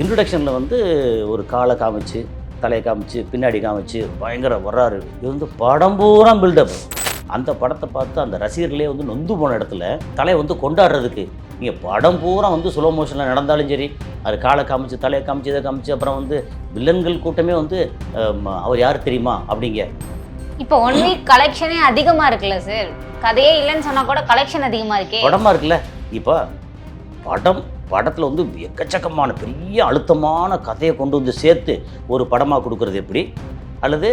இன்ட்ரடக்ஷனில் வந்து ஒரு காலை காமிச்சு, தலையை காமிச்சு, பின்னாடி காமிச்சு பயங்கர வர்றாரு. இது வந்து படம் பூரா பில்டப். அந்த படத்தை பார்த்து அந்த ரசிகர்களே வந்து நொந்து போன இடத்துல தலையை வந்து கொண்டாடுறதுக்கு நீங்கள் படம் பூரா வந்து ஸ்லோ மோஷனில் நடந்தாலும் சரி, அது காலை காமிச்சு, தலையை காமிச்சு, இதை காமிச்சு, அப்புறம் வந்து வில்லன்கள் கூட்டமே வந்து அவர் யார் தெரியுமா அப்படிங்க. இப்போ 1 வீக் கலெக்ஷனே அதிகமாக இருக்குல்ல சார்? கதையே இல்லைன்னு சொன்னால் கூட கலெக்ஷன் அதிகமாக இருக்கே. படமாக இருக்குல்ல. இப்போ படத்தில் வந்து எக்கச்சக்கமான பெரிய அழுத்தமான கதையை கொண்டு வந்து சேர்த்து ஒரு படமாக கொடுக்குறது எப்படி, அல்லது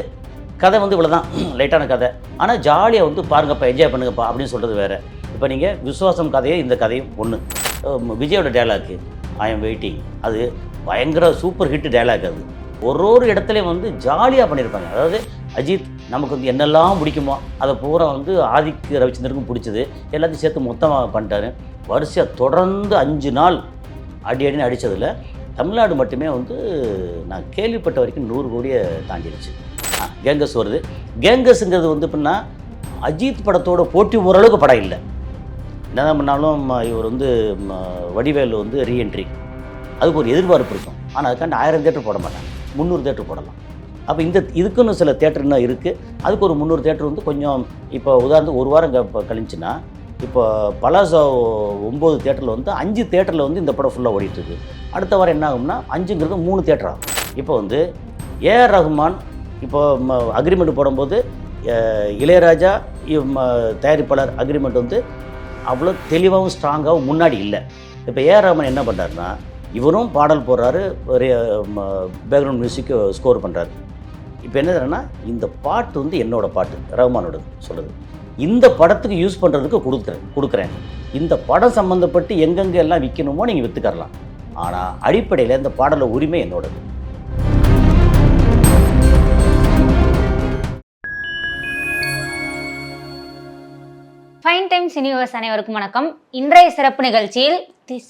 கதை வந்து இவ்வளோதான் லைட்டான கதை ஆனால் ஜாலியாக வந்து பாருங்கப்பா, என்ஜாய் பண்ணுங்கப்பா அப்படின்னு சொல்கிறது வேறு. இப்போ நீங்கள் விஸ்வாசம் கதையை இந்த கதையும் ஒன்று. விஜயோட டைலாக்கு ஐ எம் வெயிட்டிங், அது பயங்கர சூப்பர் ஹிட் டைலாக். அது ஒரு இடத்துலையும் வந்து ஜாலியாக பண்ணியிருப்பாங்க. அதாவது அஜித் நமக்கு வந்து என்னெல்லாம் பிடிக்குமோ அதை பூரா வந்து ஆதித்ய ரவிச்சந்திரனுக்கும் பிடிச்சது எல்லாத்தையும் சேர்த்து மொத்தமாக பண்ணிட்டாரு. வரிசையாக தொடர்ந்து 5 நாள் அடின்னு அடித்ததில் தமிழ்நாடு மட்டுமே வந்து நான் கேள்விப்பட்ட வரைக்கும் 100 கோடியை தாண்டிடுச்சு. கேங்கஸ் வருது. கேங்கஸுங்கிறது வந்து எப்படின்னா அஜித் படத்தோட போட்டி ஓரளவுக்கு படம் இல்லை. என்னதான் பண்ணாலும் இவர் வந்து வடிவேலு வந்து ரீஎன்ட்ரி, அதுக்கு ஒரு எதிர்பார்ப்பு இருக்கும். ஆனால் அதுக்காண்டி 1000 தேட்டர் போட மாட்டாங்க, 300 தேட்டர் போடலாம். அப்போ இதுக்குன்னு சில தேட்டர் இன்னும் இருக்குது. அதுக்கு ஒரு 300 தேட்டர் வந்து கொஞ்சம் இப்போ உதாரணத்துக்கு ஒரு வாரம் கழிஞ்சுன்னா இப்போ பலாசா 9 தேட்டரில் வந்து 5 தேட்டரில் வந்து இந்த படம் ஃபுல்லாக ஓடிட்டுருக்கு. அடுத்த வாரம் என்ன ஆகும்னா 5ங்கிறது 3 தேட்டர் ஆகும். இப்போ வந்து ஏஆர் ரஹ்மான் இப்போ அக்ரிமெண்ட் போடும்போது இளையராஜா தயாரிப்பாளர் அக்ரிமெண்ட் வந்து அவ்வளோ தெளிவாகவும் ஸ்ட்ராங்காகவும் முன்னாடி இல்லை. இப்போ ஏஆர் ரஹ்மான் என்ன பண்ணுறாருன்னா இவரும் பாடல் போடுறாரு, பேக்ரவுண்ட் மியூசிக்கு ஸ்கோர் பண்ணுறாரு. இப்போ என்ன இந்த பாட்டு வந்து என்னோட பாட்டு, ரஹ்மானோட சொல்கிறது, இந்த படத்துக்கு யூஸ் பண்ணுறதுக்கு கொடுக்குறேன். இந்த படம் சம்மந்தப்பட்டு எங்கெங்கே எல்லாம் விற்கணுமோ நீங்கள் விற்றுக்கரலாம், ஆனால் அடிப்படையில் இந்த பாடல உரிமை என்னோடது. ஃபைன் டைம்ஸ் யூனிவர்ஸ் அனைவருக்கும் வணக்கம். இன்றைய சிறப்பு நிகழ்ச்சியில்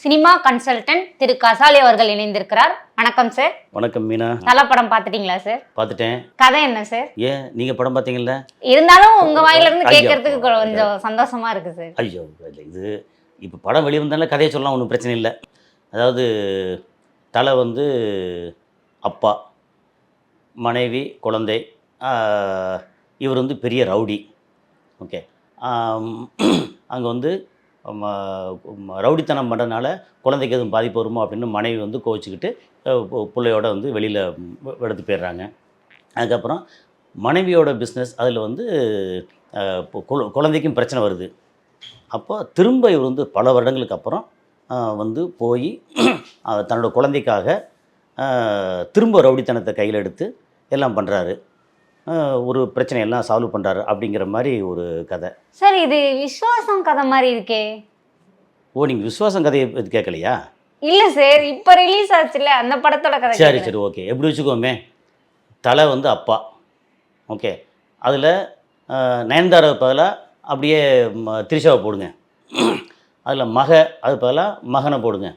சினிமா கன்சல்டன்ட் திரு கசாலி அவர்கள் இணைந்திருக்கிறார். வணக்கம் சார். வணக்கம் மீனா. நல்ல படம் பார்த்துட்டீங்களா சார்? பார்த்துட்டேன். கதை என்ன சார்? ஏன் நீங்கள் படம் பார்த்தீங்களா? இருந்தாலும் உங்கள் வாயிலிருந்து கேட்கறதுக்கு கொஞ்சம் சந்தோஷமா இருக்கு சார். ஐயோ இல்லை, இது இப்போ படம் வெளியே வந்தாலும் கதையை சொல்லலாம், ஒன்றும் பிரச்சனை இல்லை. அதாவது தலை வந்து அப்பா, மனைவி, குழந்தை, இவர் வந்து பெரிய ரவுடி. ஓகே, அங்கே வந்து ரவுடித்தனம் பண்ணுறதுனால குழந்தைக்கு எதுவும் பாதிப்பு வருமோ அப்படின்னு மனைவி வந்து கோவிச்சுக்கிட்டு பிள்ளையோட வந்து வெளியில் எடுத்து போயிடுறாங்க. அதுக்கப்புறம் மனைவியோட பிஸ்னஸ் அதில் வந்து குழந்தைக்கும் பிரச்சனை வருது. அப்போ திரும்ப இவர் வந்து பல வருடங்களுக்கு அப்புறம் வந்து போய் தன்னோட குழந்தைக்காக திரும்ப ரவுடித்தனத்தை கையில் எடுத்து எல்லாம் பண்ணுறாரு, ஒரு பிரச்சனையெல்லாம் சால்வ் பண்ணுறாரு அப்படிங்கிற மாதிரி ஒரு கதை. சார் இது விஸ்வாசம் கதை மாதிரி இருக்கே. ஓ, நீங்கள் விஸ்வாசம் கதையை கேட்கலையா? இல்லை சார், இப்போ ரிலீஸ் ஆச்சுல்ல அந்த படத்தோட கதை. சரி ஓகே, எப்படி வச்சுக்கோமே, தலை வந்து அப்பா. ஓகே, அதில் நயன்தாரா பதிலாக அப்படியே திரிஷாவை போடுங்க. அதில் அது பதிலாக மகனை போடுங்க.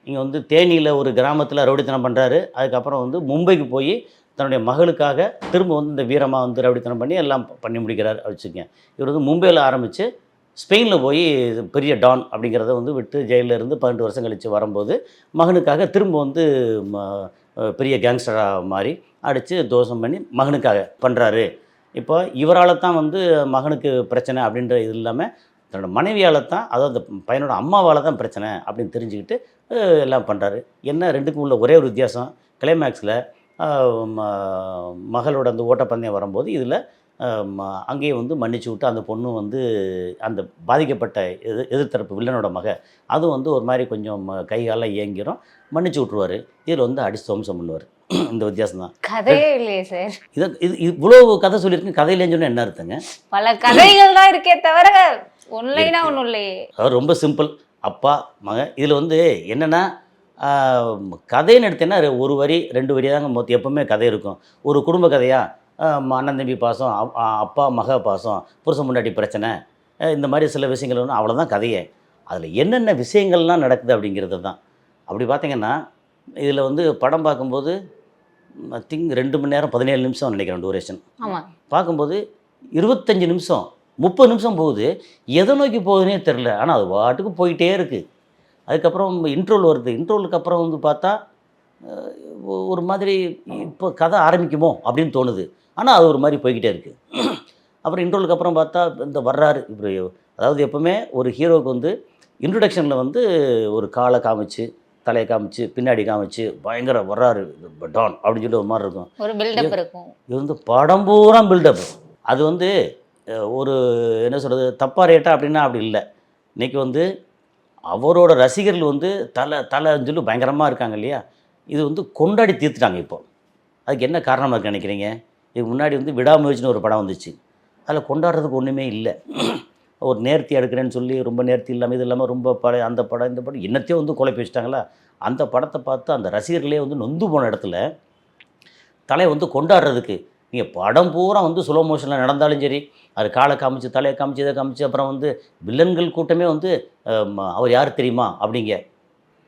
இங்கே வந்து தேனியில் ஒரு கிராமத்தில் ரவுடித்தனம் பண்ணுறாரு. அதுக்கப்புறம் வந்து மும்பைக்கு போய் தன்னுடைய மகளுக்காக திரும்ப வந்து இந்த வீரமாக வந்து ரவுடித்தனம் பண்ணி எல்லாம் பண்ணி முடிக்கிறார் வச்சுக்கோங்க. இவர் வந்து மும்பையில் ஆரம்பித்து ஸ்பெயினில் போய் பெரிய டான் அப்படிங்கிறத வந்து விட்டு ஜெயிலில் இருந்து 12 வருஷம் கழித்து வரும்போது மகனுக்காக திரும்ப வந்து பெரிய கேங்ஸ்டராக மாறி அடித்து தோஷம் பண்ணி மகனுக்காக பண்ணுறாரு. இப்போ இவரால் தான் வந்து மகனுக்கு பிரச்சனை அப்படின்ற இது இல்லாமல் தன்னோட மனைவியால் தான், அதாவது அந்த பையனோட அம்மாவால் தான் பிரச்சனை அப்படின்னு தெரிஞ்சுக்கிட்டு எல்லாம் பண்ணுறாரு. என்ன ரெண்டுக்கும் உள்ள ஒரே ஒரு வித்தியாசம், கிளைமேக்ஸில் மகளோட அந்த ஓட்டப்பந்தயம் வரும்போது இதில் அங்கேயே வந்து மன்னிச்சு விட்டு அந்த பொண்ணு வந்து அந்த பாதிக்கப்பட்ட எதிர்த்தரப்பு வில்லனோட அதுவும் வந்து ஒரு மாதிரி கொஞ்சம் கைகாலாம் இயங்கிரும், மன்னிச்சு விட்ருவார். இதில் வந்து அடிச்சு துவம்சம் பண்ணுவார். இந்த வித்தியாசம் தான். கதையே இல்லையே சார். இது இவ்வளோ கதை சொல்லியிருக்கேன், கதையிலேன்னு சொன்னால் என்ன அர்த்தங்க? பல கதைகள் தான் இருக்கே தவிர ஒன்லைனா ஒன்றும் இல்லையே. ரொம்ப சிம்பிள், அப்பா மகன். இதில் வந்து என்னென்னா கதைன்னு எடுத்தேன்னா 1 வரி 2 வரி தாங்க மொத்தம் எப்போவுமே கதை இருக்கும். ஒரு குடும்ப கதையாக அண்ணன் தம்பி பாசம், அப்பா மக பாசம், புருஷன் முன்னாடி பிரச்சனை, இந்த மாதிரி சில விஷயங்கள் ஒன்று, அவ்வளோதான் கதையே. அதில் என்னென்ன விஷயங்கள்லாம் நடக்குது அப்படிங்கிறது தான். அப்படி பார்த்திங்கன்னா இதில் வந்து படம் பார்க்கும்போது ஐ திங்க் 2 மணி நேரம் 17 நிமிஷம் நினைக்கிறேன் டூரேஷன். பார்க்கும்போது 25 நிமிஷம் 30 நிமிஷம் போகுது, எதை நோக்கி போகுதுன்னே தெரில. ஆனால் அது பாட்டுக்கு போயிட்டே இருக்குது. அதுக்கப்புறம் இன்ட்ரோல் வருது. இன்ட்ரோலுக்கு அப்புறம் வந்து பார்த்தா ஒரு மாதிரி இப்போ கதை ஆரம்பிக்குமோ அப்படின்னு தோணுது. ஆனால் அது ஒரு மாதிரி போய்க்கிட்டே இருக்குது. அப்புறம் இன்ட்ரோலுக்கு அப்புறம் பார்த்தா இந்த வர்றாரு இவர். அதாவது எப்போவுமே ஒரு ஹீரோவுக்கு வந்து இன்ட்ரொடக்ஷனில் வந்து ஒரு காலை காமிச்சு, தலையை காமிச்சு, பின்னாடி காமிச்சு பயங்கர வர்றாரு டான் அப்படின்னு சொல்லி ஒரு மாதிரி இருக்கும். ஒரு பில்டப் இருக்கும். இது வந்து படம் பூரா பில்டப். அது வந்து ஒரு என்ன சொல்கிறது, தப்பா ரேட்டா அப்படின்னா அப்படி இல்லை. இன்றைக்கி வந்து அவரோட ரசிகர்கள் வந்து தலைன்னு சொல்லி பயங்கரமாக இருக்காங்க இல்லையா, இது வந்து கொண்டாடி தீர்த்துட்டாங்க இப்போ. அதுக்கு என்ன காரணமாக இருக்குன்னு நினைக்கிறீங்க? இதுக்கு முன்னாடி வந்து விடாமுயற்சின்னு ஒரு படம் வந்துச்சு. அதில் கொண்டாடுறதுக்கு ஒன்றுமே இல்லை. ஒரு நேர்த்தி எடுக்கிறேன்னு சொல்லி ரொம்ப நேர்த்தி இல்லாமல் இது இல்லாமல் ரொம்ப பழைய அந்த படம் இந்த படம் என்னத்தையோ வந்து குழப்பி வச்சிட்டாங்களா. அந்த படத்தை பார்த்து அந்த ரசிகர்களே வந்து நொந்து போன இடத்துல தலையை வந்து கொண்டாடுறதுக்கு நீங்கள் படம் பூரா வந்து ஸ்லோ மோஷனில் நடந்தாலும் சரி, அது காலை காமிச்சு தலையை காமிச்சு இதை காமிச்சு அப்புறம் வந்து வில்லன்கள் கூட்டமே வந்து அவர் யார் தெரியுமா அப்படிங்க.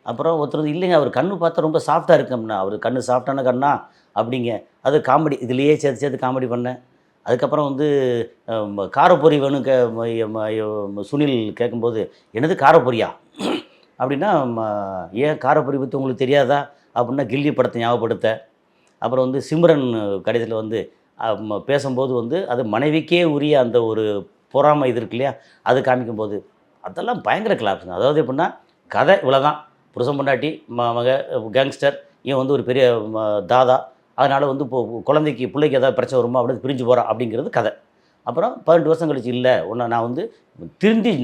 அப்புறம் ஒருத்தர் வந்து இல்லைங்க அவர் கண்ணு பார்த்தா ரொம்ப சாஃப்டாக இருக்கும்னா, அவர் கண்ணு சாஃப்டான கண்ணா அப்படிங்க. அது காமெடி இதுலேயே சேர்த்து சேர்த்து காமெடி பண்ணேன். அதுக்கப்புறம் வந்து காரப்பொரி வேணும் சுனில் கேட்கும்போது என்னது காரப்பொரியா அப்படின்னா ஏன் காரப்பொரி பற்றி உங்களுக்கு தெரியாதா அப்படின்னா கில்லி படத்தை ஞாபகப்படுத்த. அப்புறம் வந்து சிம்ரன் கடைசியில் வந்து பேசும்போது வந்து அது மனைவிக்கே உரிய அந்த ஒரு பொறாமை இது இருக்கு இல்லையா, அது காமிக்கும்போது அதெல்லாம் பயங்கர கிளாப்ஸுங்க. அதாவது எப்படின்னா கதை இவ்வளோதான், புருஷன் பொண்டாட்டி மக கேங்ஸ்டர், இவன் வந்து ஒரு பெரிய தாதா, அதனால் வந்து குழந்தைக்கு பிள்ளைக்கு ஏதாவது பிரச்சனை வருமா அப்படின்னு பிரிஞ்சு போகிறான் அப்படிங்கிறது கதை. அப்புறம் 18 வருஷம் கழிச்சு இல்லை ஒன்று நான் வந்து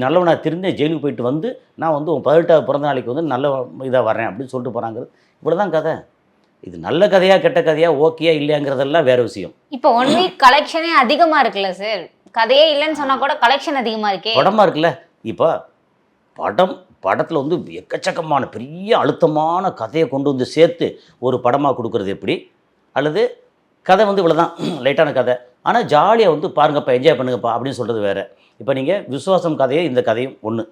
நல்லவனாக திருந்தி ஜெயிலுக்கு போயிட்டு வந்து நான் வந்து உன் 18வது பிறந்த நாளைக்கு வந்து நல்ல இதாக வரேன் அப்படின்னு சொல்லிட்டு போகிறாங்கிறது இவ்வளோ தான் கதை. இது நல்ல கதையா கெட்ட கதையா ஓகேயா இல்லையாங்கிறதெல்லாம் வேறு விஷயம். இப்போ 1 வீக் கலெக்ஷனே அதிகமாக இருக்குல்ல சார், கதையே இல்லைன்னு சொன்னால் கூட கலெக்ஷன் அதிகமாக இருக்கே. படமாக இருக்குல்ல. இப்போ படத்தில் வந்து எக்கச்சக்கமான பெரிய அழுத்தமான கதையை கொண்டு வந்து சேர்த்து ஒரு படமாக கொடுக்குறது எப்படி, அல்லது கதை வந்து இவ்வளோ தான் லைட்டான கதை ஆனால் ஜாலியாக வந்து பாருங்கப்பா என்ஜாய் பண்ணுங்கப்பா அப்படின்னு சொல்கிறது வேறு. இப்போ நீங்கள் விசுவாசம் கதையை இந்த கதையும் ஒன்று,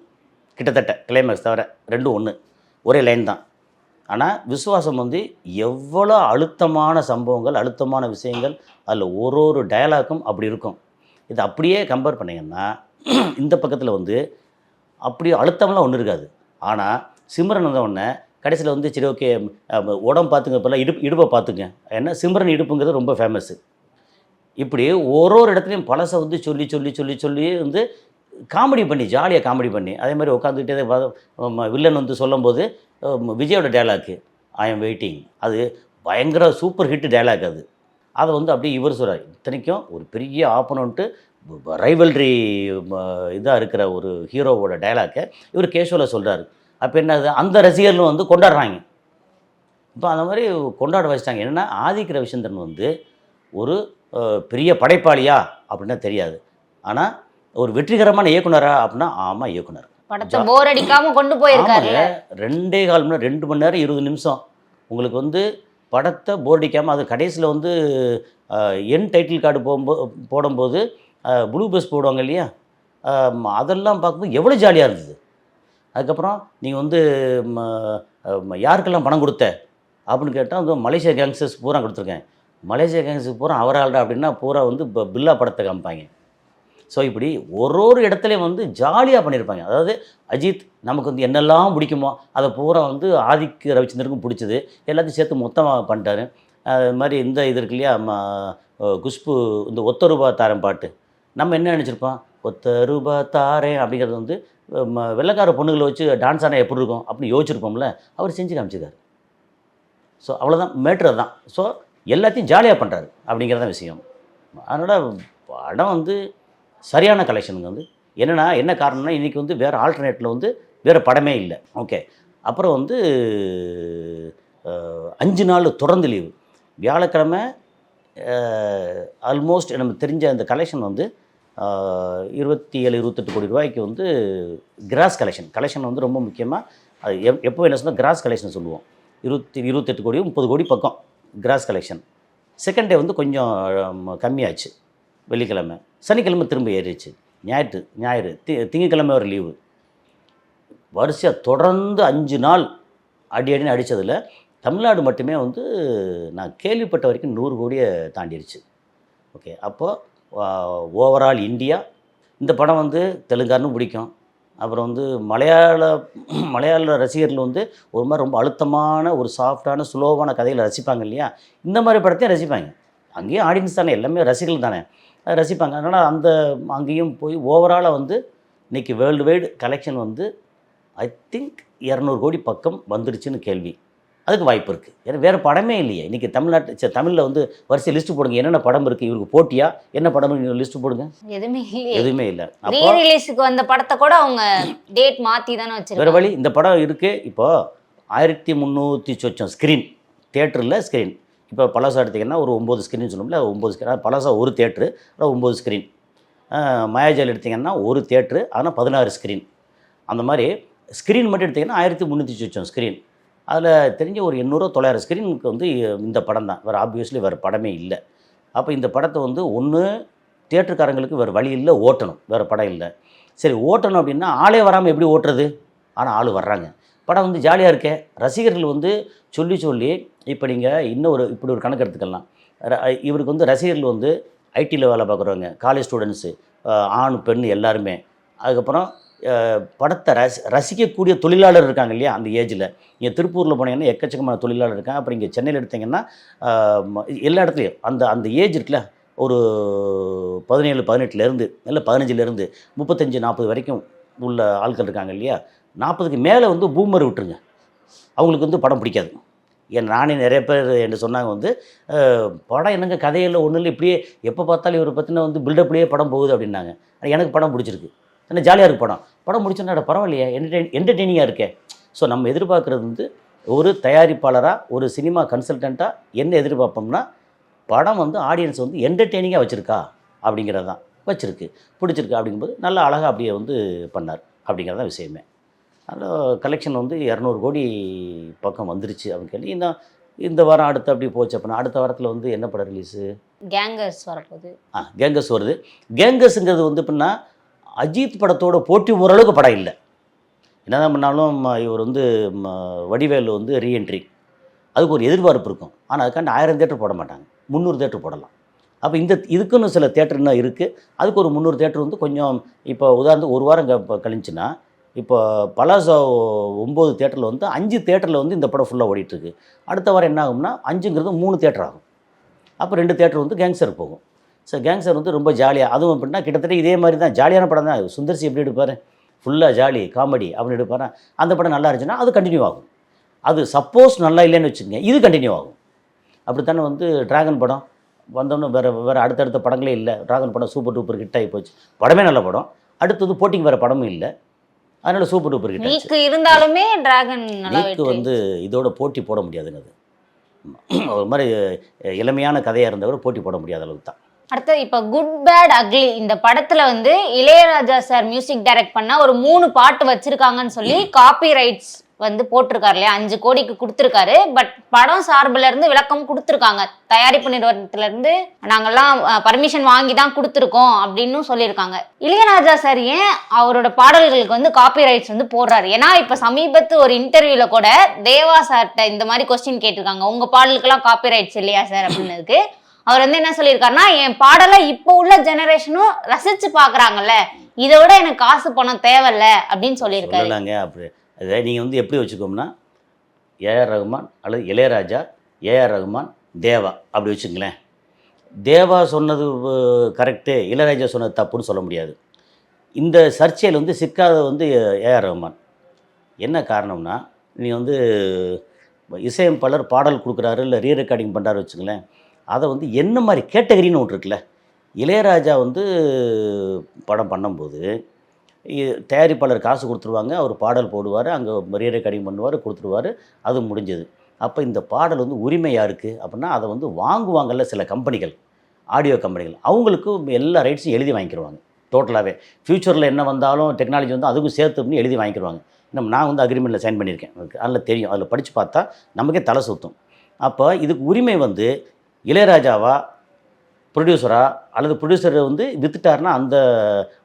கிட்டத்தட்ட கிளைமேக்ஸ் தவிர ரெண்டும் ஒன்று, ஒரே லைன் தான். ஆனால் விசுவாசம் வந்து எவ்வளோ அழுத்தமான சம்பவங்கள் அழுத்தமான விஷயங்கள் அதில் ஒரு டயலாக்கும் அப்படி இருக்கும். இது அப்படியே கம்பேர் பண்ணிங்கன்னா இந்த பக்கத்தில் வந்து அப்படி அழுத்தம்லாம் ஒன்றும் இருக்காது. ஆனால் சிம்ரன் வந்த உடனே கடைசியில் வந்து சரி ஓகே உடம்பு பார்த்துங்க இப்போல்லாம் இடுப்பை பார்த்துங்க, ஏன்னா சிம்ரன் இடுப்புங்கிறது ரொம்ப ஃபேமஸ்ஸு. இப்படி ஒரு இடத்துலையும் பழசை வந்து சொல்லி சொல்லி சொல்லி சொல்லி வந்து காமெடி பண்ணி ஜாலியாக காமெடி பண்ணி அதே மாதிரி உட்காந்துக்கிட்டே வில்லன் வந்து சொல்லும்போது விஜயோட டைலாக்கு ஐ எம் வெயிட்டிங், அது பயங்கர சூப்பர் ஹிட் டைலாக். அது அதை வந்து அப்படியே இவர் சொல்கிறார். இத்தனைக்கும் ஒரு பெரிய ஆப்பனண்ட்டு ரைவல்ரி இதாக இருக்கிற ஒரு ஹீரோவோட டைலாக்கை இவர் கேஷுவலாக சொல்கிறாரு. அப்போ என்னது அந்த ரசிகர்களும் வந்து கொண்டாடுறாங்க. இப்போ அந்த மாதிரி கொண்டாட வச்சிட்டாங்க. என்னென்னா ஆதிக் ரவிச்சந்திரன் வந்து ஒரு பெரிய படைப்பாளியா அப்படின்னா தெரியாது, ஆனால் ஒரு வெற்றிகரமான இயக்குனரா அப்படின்னா ஆமாம் இயக்குனர். படத்தை போர் அடிக்காம கொண்டு போயிருக்காரு. 2.25 மணி நேரம் 2 மணி நேரம் 20 நிமிஷம் உங்களுக்கு வந்து படத்தை போர் அடிக்காமல் அது கடைசியில் வந்து என் டைட்டில் கார்டு போடும்போது ப்ளூ பஸ் போடுவாங்க இல்லையா, அதெல்லாம் பார்க்கும்போது எவ்வளோ ஜாலியாக இருந்தது. அதுக்கப்புறம் நீங்கள் வந்து யாருக்கெல்லாம் பணம் கொடுத்த அப்படின்னு கேட்டால் வந்து மலேசியா கேங்ஸ்டர்ஸ் பூரா கொடுத்துருக்கேன். மலேசியா கேங்ஸ்டர்ஸ் பூரா அவரால்டா அப்படின்னா பூரா வந்து பில்லா படத்தை காமிப்பாங்க. ஸோ இப்படி ஒரு இடத்துலையும் வந்து ஜாலியாக பண்ணியிருப்பாங்க. அதாவது அஜித் நமக்கு வந்து என்னெல்லாம் பிடிக்குமோ அதை பூரா வந்து ஆதிக் ரவிச்சந்திரனுக்கும் பிடிச்சது எல்லாத்தையும் சேர்த்து மொத்தமாக பண்ணிட்டாரு. அது மாதிரி இந்த இது இருக்கு இல்லையா குஷ்பு இந்த ஒத்த ரூபா தாரன் பாட்டு, நம்ம என்ன நினச்சிருப்போம் ஒத்த ரூபா தாரேன் அப்படிங்கிறது வந்து வெள்ளைக்கார பொண்ணுகளை வச்சு டான்ஸ் ஆனால் எப்படி இருக்கும் அப்படின்னு யோசிச்சிருப்போம்ல, அவர் செஞ்சு காமிச்சிருக்காரு. ஸோ அவ்வளோதான் மேட்ரு தான். ஸோ எல்லாத்தையும் ஜாலியாக பண்ணுறாரு அப்படிங்கிறதான் விஷயம். அதனால் படம் வந்து சரியான கலெக்ஷனுங்க வந்து என்னென்னா என்ன காரணம்னா இன்றைக்கி வந்து வேறு ஆல்டர்னேட்டில் வந்து வேறு படமே இல்லை. ஓகே, அப்புறம் வந்து 5 நாள் தொடர்ந்து லீவு. வியாழக்கிழமை ஆல்மோஸ்ட் நமக்கு தெரிஞ்ச அந்த கலெக்ஷன் வந்து 27-28 கோடி ரூபாய்க்கு வந்து கிராஸ் கலெக்ஷன் வந்து ரொம்ப முக்கியமாக அது எப்போ என்ன சொன்னால் கிராஸ் கலெக்ஷன் சொல்லுவோம். 28 கோடி 30 கோடி பக்கம் கிராஸ் கலெக்ஷன். செகண்ட் டே வந்து கொஞ்சம் கம்மியாச்சு. வெள்ளிக்கிழமை சனிக்கிழமை திரும்ப ஏறிச்சு. ஞாயிறு திங்கக்கிழமை ஒரு லீவு. வரிசையாக தொடர்ந்து 5 நாள் அடின்னு அடித்ததில் தமிழ்நாடு மட்டுமே வந்து நான் கேள்விப்பட்ட வரைக்கும் 100 கோடியை தாண்டிடுச்சு. ஓகே, அப்போது ஓவரால் இந்தியா இந்த படம் வந்து தெலுங்காரனும் பிடிக்கும், அப்புறம் வந்து மலையாள ரசிகர்கள் வந்து ஒரு மாதிரி ரொம்ப அழுத்தமான ஒரு சாஃப்டான ஸ்லோவான கதைகளை ரசிப்பாங்க இல்லையா, இந்த மாதிரி படத்தையும் ரசிப்பாங்க. அங்கேயும் ஆடியன்ஸ் தானே, எல்லாமே ரசிகர்கள் தானே, ரசிப்பாங்க. அதனால் அங்கேயும் போய் ஓவராலாக வந்து இன்றைக்கி வேர்ல்டு வைடு கலெக்ஷன் வந்து ஐ திங்க் 200 கோடி பக்கம் வந்துடுச்சுன்னு கேள்வி. அதுக்கு வாய்ப்பு இருக்குது. ஏன்னா வேறு படமே இல்லையே இன்றைக்கி தமிழில் வந்து வரிசை லிஸ்ட்டு போடுங்க, என்னென்ன படம் இருக்குது இவருக்கு போட்டியா, என்ன படம் லிஸ்ட்டு போடுங்க, எதுவுமே இல்லை. அப்போ ரிலீஸுக்கு வந்த படத்தை கூட அவங்க டேட் மாற்றி தானே வச்சிருக்காங்க. வேறு வழி. இந்த படம் இருக்குது இப்போது 1300 சொச்சம் ஸ்க்ரீன் தியேட்டரில் ஸ்க்ரீன். இப்போ பலாசா எடுத்திங்கன்னா ஒரு 9 ஸ்க்ரீன் சொல்லணும்ல, 9 ஸ்க்ரீன். பலாசா ஒரு தியேட்ரு, அதான் 9 ஸ்க்ரீன். மாயாஜால் எடுத்திங்கன்னா ஒரு தியேட்ரு, ஆனால் 16 ஸ்க்ரீன். அந்த மாதிரி ஸ்க்ரீன் மட்டும் எடுத்திங்கன்னா 1300 சொச்சம் ஸ்க்ரீன். அதில் தெரிஞ்ச ஒரு 800-900 ஸ்க்ரீனுக்கு வந்து இந்த படம் தான். வேறு ஆப்வியஸ்லி வேறு படமே இல்லை. அப்போ இந்த படத்தை வந்து ஒன்று தியேட்டருக்காரங்களுக்கு வேறு வழி இல்லை, ஓட்டணும், வேறு படம் இல்லை. சரி ஓட்டணும் அப்படின்னா ஆளே வராமல் எப்படி ஓட்டுறது? ஆனால் ஆள் வர்றாங்க, படம் வந்து ஜாலியாக இருக்கே. ரசிகர்கள் வந்து சொல்லி இப்போ நீங்கள் இப்படி ஒரு கணக்கு எடுத்துக்கலாம். இவருக்கு வந்து ரசிகர்கள் வந்து ஐடியில் வேலை பார்க்குறவங்க, காலேஜ் ஸ்டூடெண்ட்ஸு, ஆண் பெண் எல்லாருமே. அதுக்கப்புறம் படத்தை ரசிக்கக்கூடிய தொழிலாளர் இருக்காங்க இல்லையா, அந்த ஏஜில். இங்கே திருப்பூரில் போனீங்கன்னா எக்கச்சக்கமான தொழிலாளர் இருக்காங்க. அப்புறம் இங்கே சென்னையில் எடுத்திங்கன்னா எல்லா இடத்துலையும் அந்த ஏஜ் இருக்குல்ல, ஒரு 17-18லேருந்து இல்லை 15லேருந்து 35-40 வரைக்கும் உள்ள ஆட்கள் இருக்காங்க இல்லையா. 40க்கு மேலே வந்து பூமர் விட்டுருங்க, அவங்களுக்கு வந்து படம் பிடிக்காது. ஏன் நானே நிறைய பேர் என்ன சொன்னாங்க வந்து, படம் என்னங்க கதையில் ஒன்றும் இல்லை, இப்படியே எப்போ பார்த்தாலும் இவரை பற்றின வந்து பில்டப்லேயே படம் போகுது அப்படின்னாங்க. எனக்கு படம் பிடிச்சிருக்கு, ஏன்னா ஜாலியாக இருக்குது படம் முடிச்சோன்னா பரவாயில்லையா, என்டர்டெய்னிங்காக இருக்கே. ஸோ நம்ம எதிர்பார்க்குறது வந்து ஒரு தயாரிப்பாளராக, ஒரு சினிமா கன்சல்டண்ட்டாக என்ன எதிர்பார்ப்போம்னா, படம் வந்து ஆடியன்ஸ் வந்து என்டர்டெய்னிங்காக வச்சுருக்கா அப்படிங்கிறது தான். வச்சுருக்கு, பிடிச்சிருக்கு அப்படிங்கும்போது நல்லா அழகாக அப்படியே வந்து பண்ணார் அப்படிங்கிறது தான் விஷயமே. அதனால் கலெக்ஷன் வந்து 200 கோடி பக்கம் வந்துருச்சு அப்படின்னு கேள்வி. இந்த வாரம் அடுத்து அப்படி போச்சு அப்படின்னா அடுத்த வாரத்தில் வந்து என்ன படம் ரிலீஸு? கேங்கர்ஸ் வரப்போகுது. கேங்கர்ஸ் வருது. கேங்கர்ஸுங்கிறது வந்து எப்படின்னா அஜித் படத்தோட போட்டி ஓரளவுக்கு படம் இல்லை. என்னதான் பண்ணாலும் இவர் வந்து வடிவேலு வந்து ரீஎன்ட்ரி, அதுக்கு ஒரு எதிர்பார்ப்பு இருக்கும். ஆனால் அதுக்காண்டி 1000 தேட்டர் போட மாட்டாங்க, 300 தேட்டர் போடலாம். அப்போ இதுக்குன்னு சில தேட்டர் இன்னும் இருக்குது. அதுக்கு ஒரு 300 தேட்டர் வந்து கொஞ்சம் இப்போ உதாரணத்துக்கு ஒரு வாரம் கழிஞ்சுன்னா, இப்போ பலாசா 9 தேட்டரில் வந்து 5 தேட்டரில் வந்து இந்த படம் ஃபுல்லாக ஓடிட்டுருக்கு. அடுத்த வாரம் என்ன ஆகும்னா 5ங்கிறது 3 தேட்டர் ஆகும். அப்போ 2 தேட்டர் வந்து கேங்ஸ்டர் போகும். ஸோ கேங்ஸ்டர் வந்து ரொம்ப ஜாலியாக, அதுவும் அப்படின்னா கிட்டத்தட்ட இதே மாதிரி தான் ஜாலியான படம் தான். சுந்தர்சி எப்படி எடுப்பார், ஃபுல்லாக ஜாலி காமெடி அப்படின்னு எடுப்பார். அந்த படம் நல்லா இருந்துச்சுன்னா அது கண்டினியூ ஆகும். அது சப்போஸ் நல்லா இல்லைன்னு வச்சுக்கோங்க, இது கண்டினியூ ஆகும். அப்படித்தானே வந்து டிராகன் படம் வந்தோன்னு வேறு அடுத்தடுத்த படங்களே இல்லை. டிராகன் படம் சூப்பர் டூப்பர் ஹிட் ஆகி போச்சு, படமே நல்ல படம். அடுத்தது போட்டிக்கு வேறு படமும் இல்லை, அதனால் சூப்பர் டூப்பர் ஹிட் ஆச்சு. இருந்தாலுமே டிராகன் வந்து இதோட போட்டி போட முடியாதுங்க. அது ஒரு மாதிரி இளமையான கதையாக இருந்தவரை போட்டி போட முடியாத அளவுக்கு தான். அடுத்து இப்போ குட் பேட் அக்லி இந்த படத்துல வந்து இளையராஜா சார் மியூசிக் டைரக்ட் பண்ண ஒரு 3 பாட்டு வச்சிருக்காங்கன்னு சொல்லி காப்பி ரைட்ஸ் வந்து போட்டிருக்காரு இல்லையா, 5 கோடிக்கு கொடுத்துருக்காரு. பட் படம் சார்பில் இருந்து விளக்கம் கொடுத்துருக்காங்க, தயாரிப்பு நிறுவனத்துல இருந்து நாங்கெல்லாம் பர்மிஷன் வாங்கி தான் கொடுத்துருக்கோம் அப்படின்னு சொல்லியிருக்காங்க. இளையராஜா சார் ஏன் அவரோட பாடல்களுக்கு வந்து காப்பி ரைட்ஸ் வந்து போடுறாரு? ஏன்னா இப்ப சமீபத்து ஒரு இன்டர்வியூல கூட தேவா சார்கிட்ட இந்த மாதிரி கொஸ்டின் கேட்டிருக்காங்க, உங்க பாடலுக்கெல்லாம் காப்பி ரைட்ஸ் இல்லையா சார் அப்படின்னதுக்கு அவர் வந்து என்ன சொல்லியிருக்காருன்னா, என் பாடலை இப்போ உள்ள ஜெனரேஷனும் ரசிச்சு பாக்குறாங்கல்ல, இதை விட எனக்கு காசு பணம் தேவையில்ல அப்படின்னு சொல்லியிருக்காரு. அப்படி அதை நீங்கள் வந்து எப்படி வச்சுக்கோம்னா, ஏஆர் ரகுமான் அல்லது இளையராஜா, ஏஆர் ரகுமான், தேவா அப்படி வச்சுங்களேன். தேவா சொன்னது கரெக்டு, இளையராஜா சொன்னது தப்புன்னு சொல்ல முடியாது. இந்த சர்ச்சையில் வந்து சிக்காத வந்து ஏஆர் ரகுமான். என்ன காரணம்னா, நீ வந்து இசையமைப்பாளர் பாடல் கொடுக்குறாரு இல்லை ரீ ரெக்கார்டிங் பண்ணுறாரு வச்சுங்களேன், அதை வந்து என்ன மாதிரி கேட்டகரின்னு ஒன்று இருக்குல்ல. இளையராஜா வந்து படம் பண்ணும்போது தயாரிப்பாளர் காசு கொடுத்துருவாங்க, அவர் பாடல் போடுவார், அங்கே ரீ ரெக்கார்டிங் பண்ணுவார், கொடுத்துருவார், அது முடிஞ்சது. அப்போ இந்த பாடல் வந்து உரிமை யாருக்கு அப்படின்னா, அதை வந்து வாங்குவாங்கள்ல சில கம்பெனிகள், ஆடியோ கம்பெனிகள், அவங்களுக்கு எல்லா ரைட்ஸும் எழுதி வாங்கிக்கிடுவாங்க டோட்டலாகவே. ஃப்யூச்சரில் என்ன வந்தாலும் டெக்னாலஜி வந்து அதுக்கும் சேர்த்து எழுதி வாங்கிக்கிடுவாங்க. நான் வந்து அக்ரிமெண்ட்டில் சைன் பண்ணியிருக்கேன், அதில் தெரியும், அதில் படித்து பார்த்தா நமக்கே தலை சுற்றும். அப்போ இதுக்கு உரிமை வந்து இளையராஜாவா ப்ரொடியூசரா அல்லது ப்ரொடியூசரை வந்து வித்துட்டாருன்னா அந்த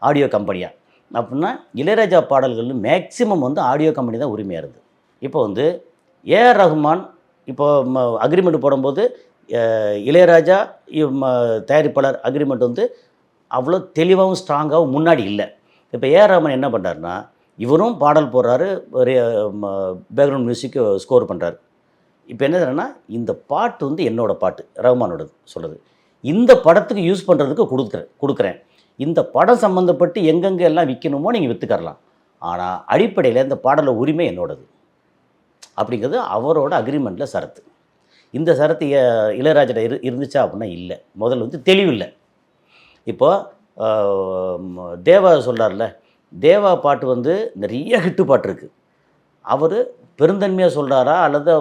ஆடியோ கம்பெனியா அப்படின்னா, இளையராஜா பாடல்கள் மேக்சிமம் வந்து ஆடியோ கம்பெனி தான் உரிமையாக இருக்குது. இப்போ வந்து ஏஆர் ரகுமான் இப்போ அக்ரிமெண்ட் போடும்போது இளையராஜா தயாரிப்பாளர் அக்ரிமெண்ட் வந்து அவ்வளோ தெளிவாகவும் ஸ்ட்ராங்காகவும் முன்னாடி இல்லை. இப்போ ஏஆர் ரகுமான் என்ன பண்ணுறாருன்னா, இவரும் பாடல் போடுறாரு, பேக்ரவுண்ட் மியூசிக் ஸ்கோர் பண்ணுறாரு. இப்போ என்னதுன்னா இந்த பாட்டு வந்து என்னோட பாட்டு, ரஹ்மானோடது சொல்கிறது. இந்த படத்துக்கு யூஸ் பண்ணுறதுக்கு கொடுக்குறேன். இந்த படம் சம்மந்தப்பட்டு எங்கெங்கே எல்லாம் விற்கணுமோ நீங்கள் விற்றுக்கரலாம். ஆனால் அடிப்படையில் இந்த பாடல உரிமை என்னோடது அப்படிங்கிறது அவரோட அக்ரிமெண்ட்டில் சரத்து. இந்த சரத்து இளையராஜா இருந்துச்சா அப்படின்னா இல்லை. முதல்ல வந்து தெளிவில்லை. இப்போது தேவா சொல்கிறார்ல, தேவா பாட்டு வந்து நிறைய ஹிட்டு பாட்டு இருக்குது. அவர் பெருந்தன்மையாக சொல்கிறாரா அல்லது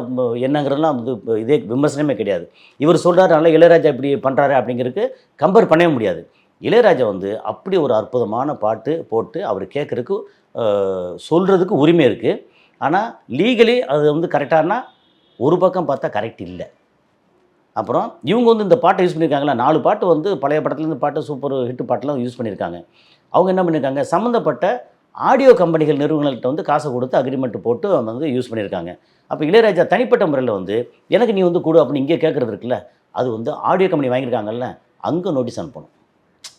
என்னங்கிறதுலாம் வந்து இதே விமர்சனமே கிடையாது. இவர் சொல்கிறாரு நல்லா இளையராஜா இப்படி பண்ணுறாரு அப்படிங்கிறதுக்கு கம்பேர் பண்ணவே முடியாது. இளையராஜா வந்து அப்படி ஒரு அற்புதமான பாட்டு போட்டு அவர் கேட்குறதுக்கு சொல்கிறதுக்கு உரிமை இருக்குது. ஆனால் லீகலி அது வந்து கரெக்டானா ஒரு பக்கம் பார்த்தா கரெக்ட் இல்லை. அப்புறம் இவங்க வந்து இந்த பாட்டை யூஸ் பண்ணியிருக்காங்களா, 4 பாட்டு வந்து பழைய படத்துலேருந்து பாட்டு சூப்பர் ஹிட் பாட்டெலாம் யூஸ் பண்ணியிருக்காங்க. அவங்க என்ன பண்ணியிருக்காங்க, சம்மந்தப்பட்ட ஆடியோ கம்பெனிகள் நிறுவனங்கள்கிட்ட வந்து காசை கொடுத்து அக்ரிமெண்ட் போட்டு வந்து யூஸ் பண்ணியிருக்காங்க. அப்போ இளையராஜா தனிப்பட்ட முறையில் வந்து எனக்கு நீ வந்து கொடு அப்படின்னு இங்கே கேட்குறது இருக்குல்ல, அது வந்து ஆடியோ கம்பெனி வாங்கியிருக்காங்கல்ல, அங்கே நோட்டீஸ் அனுப்பணும்.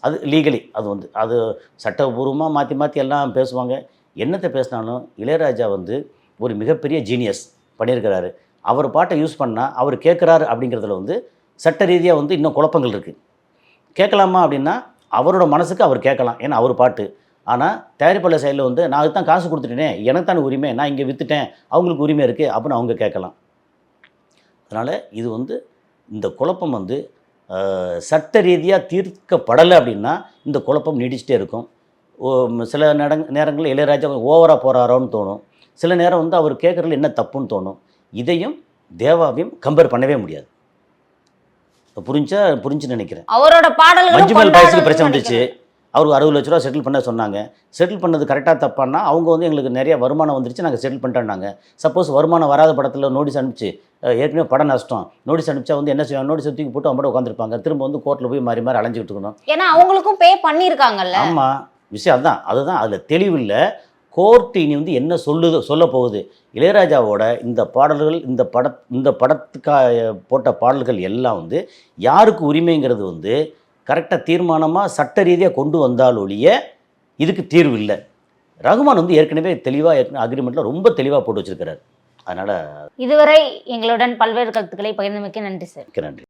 அது லீகலி அது வந்து அது சட்டபூர்வமாக மாற்றி எல்லாம் பேசுவாங்க. என்னத்தை பேசினாலும் இளையராஜா வந்து ஒரு மிகப்பெரிய ஜீனியஸ் பண்ணியிருக்கிறாரு. அவர் பாட்டை யூஸ் பண்ணால் அவர் கேட்குறாரு அப்படிங்கிறதுல வந்து சட்ட ரீதியாக வந்து இன்னும் குழப்பங்கள் இருக்குது. கேட்கலாமா அப்படின்னா அவரோட மனசுக்கு அவர் கேட்கலாம், ஏன்னா அவர் பாட்டு. ஆனால் தயாரிப்பாளர் சைடில் வந்து நான் அதுதான் காசு கொடுத்துட்டேனே, எனக்கு தானே உரிமை, நான் இங்கே விற்றுட்டேன், அவங்களுக்கு உரிமை இருக்குது அப்படின்னு அவங்க கேட்கலாம். அதனால் இது வந்து இந்த குழப்பம் வந்து சட்ட ரீதியாக தீர்க்கப்படலை அப்படின்னா இந்த குழப்பம் நீடிச்சிட்டே இருக்கும். சில நேரங்களில் இளையராஜா ஓவராக போகிறாரோன்னு தோணும். சில நேரம் வந்து அவர் கேட்குறதுல என்ன தப்புன்னு தோணும். இதையும் தேவாவையும் கம்பேர் பண்ணவே முடியாது. புரிஞ்சுன்னு நினைக்கிறேன். அவரோட பாடல்கள் மஞ்சுமல் பாய்ஸுக்கு பிரச்சனை வந்துச்சு. அவருக்கு 60 லட்ச ரூபா செட்டில் பண்ண சொன்னாங்க. செட்டில் பண்ணது கரெக்டாக தப்பானா அவங்க வந்து எங்களுக்கு நிறைய வருமானம் வந்துருச்சு, நாங்கள் செட்டில் பண்ணிட்டோம்னாங்க. சப்போஸ் வருமானம் வராத படத்தில் நோட்டீஸ் அனுப்பிச்சு, ஏற்கனவே படம் நஷ்டம், நோட்டீஸ் அனுப்பிச்சா வந்து என்ன செய்வாங்க, நோட்டீஸ் தூக்கி போட்டு அவங்க உட்காந்துருப்பாங்க. திரும்ப வந்து கோர்ட்டில் போய் மாறி அலைஞ்சிக்கிட்டு இருக்கணும். ஏன்னா அவங்களுக்கும் பே பண்ணியிருக்காங்கல்ல. ஆமாம், விஷயம் அதுதான் அதில் தெளிவில்லை. கோர்ட்டு இனி வந்து என்ன சொல்ல போகுது, இளையராஜாவோட இந்த பாடல்கள் இந்த படத்துக்காக போட்ட பாடல்கள் எல்லாம் வந்து யாருக்கு உரிமைங்கிறது வந்து கரெக்டாக தீர்மானமாக சட்ட ரீதியாக கொண்டு வந்தால் ஒழிய இதுக்கு தீர்வு இல்லை. ரகுமான் வந்து ஏற்கனவே தெளிவாக அக்ரிமெண்ட்டில் ரொம்ப தெளிவாக போட்டு வச்சுருக்கிறார். அதனால் இதுவரை எங்களுடன் பல்வேறு கருத்துக்களை பகிர்ந்தமைக்கு நன்றி சார். நன்றி.